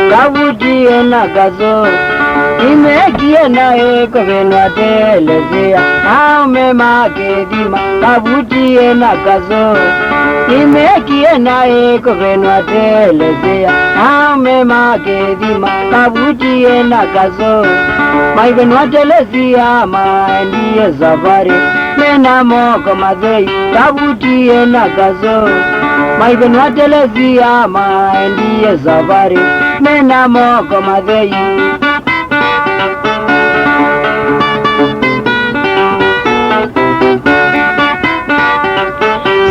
Kavutie na gazo imegie na ekvenwa telezea aume magedima. Kavutie na gazo imegie na ekvenwa telezea aume magedima. Kavutie na gazo maivenwa telezea maendie zabari mena moko madhei. Kavutie na gazo maivenwa telezea maendie zabari mena moko madhei.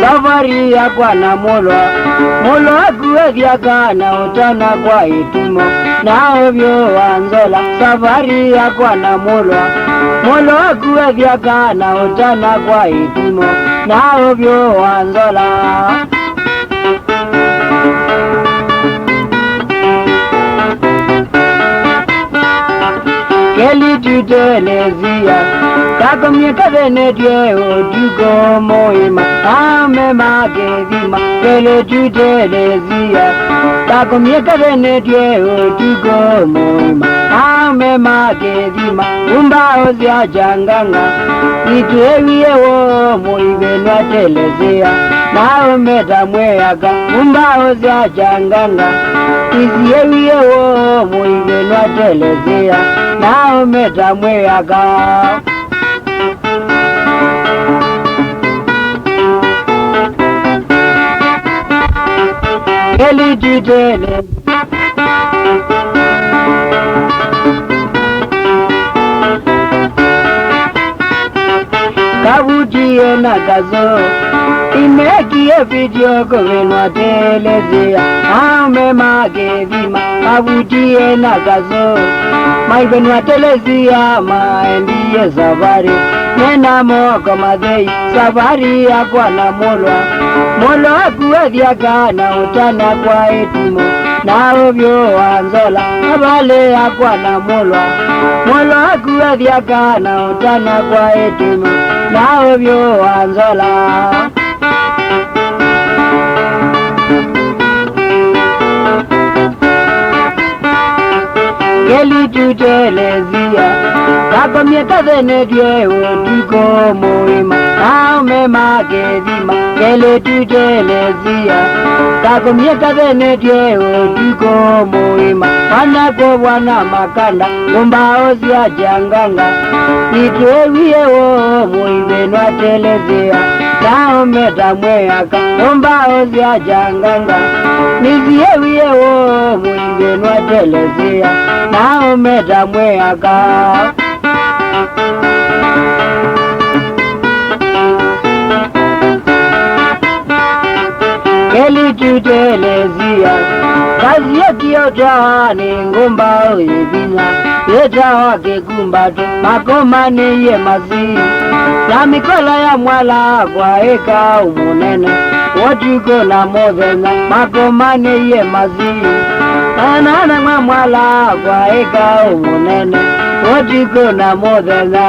Safari ya kwa na molwa kuwe vyaka na utana kwa itumo na ovyo wanzola. Safari ya kwa na molwa kuwe vyaka na utana kwa itumo na ovyo wanzola. Keli tutelezia kakomye kavene tue odugo moima ame magedima. Keli tutelezia kakomye kavene tue odugo moima ame magedima. Umbao zia janganga ituewie wo moivenwa telezea na umeta mweaga. Umbao zia janganga iziewie wo moivenwa telezea na umeta mweaga. Keli tutele kavutie na gazo imegie video kovenwa telezea aume magedima. Kavutie na gazo maivenwa telezea maendie zabari mena moko madhei. Safari ya kwa na molwa kuwe vyaka na utana kwa etumo na ovyo wanzola. Abale ya kwa na molwa kuwe vyaka na utana kwa etumo na ovyo wanzola. Keli tutelezia kakomye kavene tue odugo moima aume magedima. Keli tutelezia kakomye kavene tue odugo moima anako wana makanda umbao zia janganga ituewie wo moivenwa telezea na umeta mweaka. Umbao zia janganga niziewie wo moivenwa. Venwa telezea na umeta mweaga. Keli tutelezia kazi ya kiotani ngumba uibina yeta wake kumbato makomane ye mazi na mikola ya mwala kwa eka umunene watuko na modena makomane ye mazi anana mwa mwala kwa eka umunene watuko na modena.